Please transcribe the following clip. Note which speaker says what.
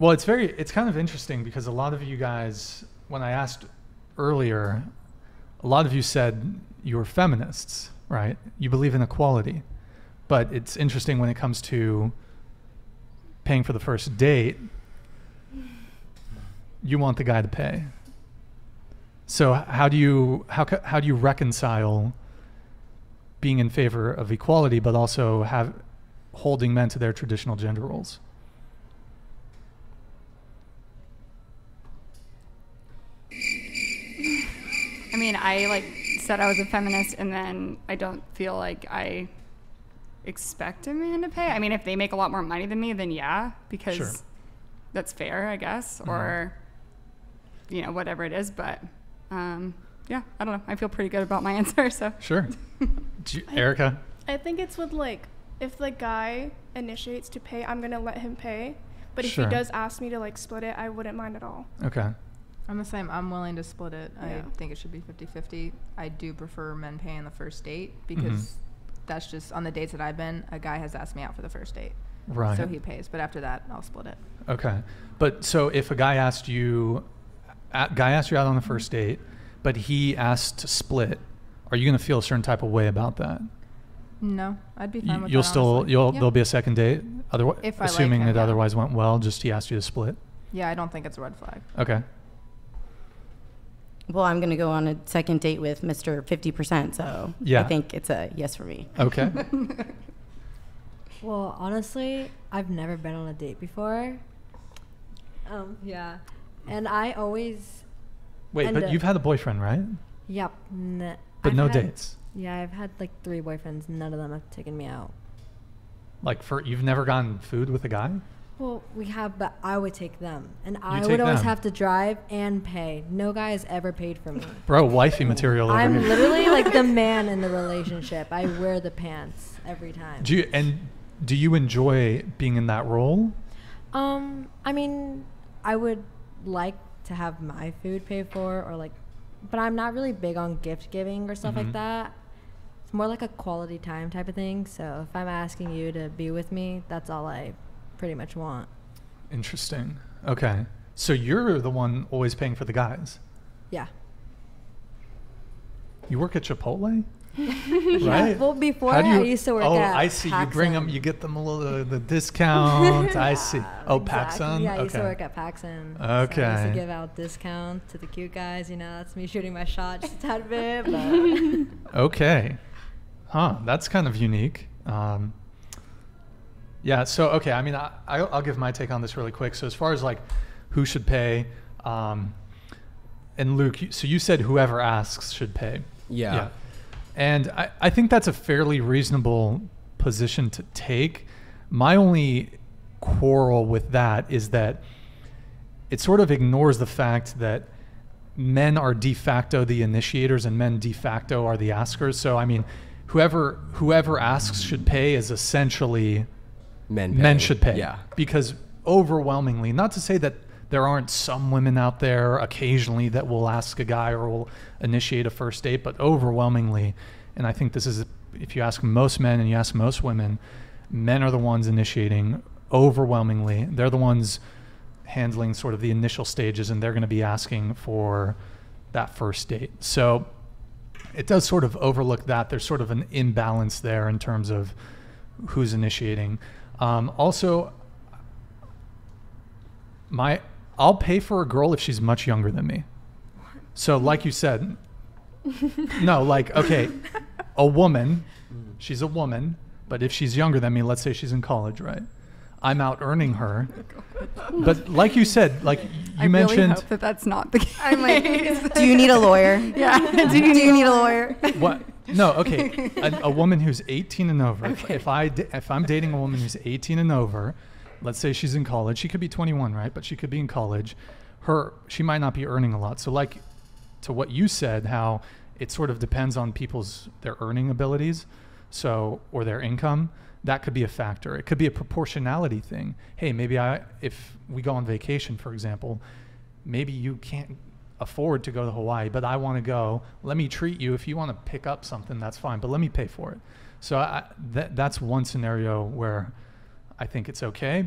Speaker 1: Well, it's kind of interesting because a lot of you guys, when I asked earlier, a lot of you said you were feminists, right? You believe in equality. But it's interesting when it comes to paying for the first date, you want the guy to pay. So how do you reconcile being in favor of equality but also holding men to their traditional gender roles?
Speaker 2: I mean, I said I was a feminist, and then I don't feel like I expect a man to pay. I mean, if they make a lot more money than me, then yeah, because
Speaker 1: Sure.
Speaker 2: that's fair, I guess, or whatever it is. But yeah, I don't know. I feel pretty good about my answer. So
Speaker 1: Sure. Erica?
Speaker 3: I think it's with if the guy initiates to pay, I'm gonna let him pay. But if
Speaker 1: Sure.
Speaker 3: he does ask me to split it, I wouldn't mind at all.
Speaker 1: Okay.
Speaker 4: I'm the same. I'm willing to split it.
Speaker 3: Yeah.
Speaker 4: I think it should be 50-50. I do prefer men paying the first date because that's just on the dates that I've been, a guy has asked me out for the first date.
Speaker 1: Right.
Speaker 4: So he pays. But after that, I'll split it.
Speaker 1: Okay. But so if a guy asked you out on the first date, but he asked to split, are you going to feel a certain type of way about that?
Speaker 4: No, I'd be fine with
Speaker 1: You'll
Speaker 4: that.
Speaker 1: still,
Speaker 4: honestly.
Speaker 1: there'll be a second date,
Speaker 4: If I like
Speaker 1: assuming
Speaker 4: him,
Speaker 1: it
Speaker 4: yeah.
Speaker 1: otherwise went well, just he asked you to split.
Speaker 4: Yeah, I don't think it's a red flag.
Speaker 1: Okay.
Speaker 5: Well, I'm going to go on a second date with Mr. 50%, so
Speaker 1: Yeah.
Speaker 5: I think it's a yes for me.
Speaker 1: Okay.
Speaker 6: Well, honestly, I've never been on a date before. Yeah. And I always,
Speaker 1: Wait,
Speaker 6: And,
Speaker 1: but you've had a boyfriend, right?
Speaker 6: yep.
Speaker 1: But no dates.
Speaker 6: Yeah, I've had 3 boyfriends. None of them have taken me out.
Speaker 1: You've never gotten food with a guy?
Speaker 6: Well, we have, but I would take them. And I
Speaker 1: take
Speaker 6: would always
Speaker 1: them.
Speaker 6: have to drive and pay. No guy has ever paid for me.
Speaker 1: Bro, wifey material over
Speaker 6: I'm
Speaker 1: here.
Speaker 6: literally the man in the relationship. I wear the pants every time.
Speaker 1: Do you enjoy being in that role?
Speaker 6: I mean, I would like to have my food paid for but I'm not really big on gift giving or stuff like that. It's more like a quality time type of thing. So if I'm asking you to be with me, that's all I pretty much want.
Speaker 1: Interesting. Okay. So you're the one always paying for the guys.
Speaker 6: Yeah.
Speaker 1: You work at Chipotle?
Speaker 6: Yeah.
Speaker 1: Right?
Speaker 6: Well, before
Speaker 1: How do
Speaker 6: I used to work at
Speaker 1: I see. You bring them,
Speaker 6: PacSun.
Speaker 1: you get them a little the discount. I see. Oh,
Speaker 6: Exactly.
Speaker 1: PacSun?
Speaker 6: Yeah, I used to
Speaker 1: Okay.
Speaker 6: work at PacSun. So
Speaker 1: Okay.
Speaker 6: I used to give out discounts to the cute guys. That's me shooting my shot just a tad bit. But
Speaker 1: Okay. Huh. That's kind of unique. Yeah. So, okay. I mean, I'll give my take on this really quick. So as far as who should pay, and Luke, so you said whoever asks should pay.
Speaker 7: Yeah.
Speaker 1: And I think that's a fairly reasonable position to take. My only quarrel with that is that it sort of ignores the fact that men are de facto the initiators and men de facto are the askers. So, I mean, whoever asks should pay is essentially men should pay.
Speaker 7: Yeah.
Speaker 1: Because overwhelmingly, not to say that there aren't some women out there occasionally that will ask a guy or will initiate a first date, but overwhelmingly, and I think this is, if you ask most men and you ask most women, men are the ones initiating overwhelmingly. They're the ones handling sort of the initial stages, and they're going to be asking for that first date. So it does sort of overlook that. There's sort of an imbalance there in terms of who's initiating. Also, I'll pay for a girl if she's much younger than me. So like you said, no, okay, a woman, she's a woman, but if she's younger than me, let's say she's in college, right? I'm out earning her. But like you said, you mentioned.
Speaker 2: I really hope that that's not the case.
Speaker 5: I'm do you need a lawyer?
Speaker 2: Yeah.
Speaker 5: Do you need a lawyer?
Speaker 1: What? No, okay. A woman who's 18 and over. Okay. If I'm dating a woman who's 18 and over, let's say she's in college. She could be 21, right? But she could be in college. She might not be earning a lot. So to what you said, how it sort of depends on their earning abilities, or their income. That could be a factor. It could be a proportionality thing. Hey, maybe if we go on vacation, for example, maybe you can't afford to go to Hawaii, but I want to go. Let me treat you. If you want to pick up something, that's fine, but let me pay for it. So that's one scenario where I think it's okay.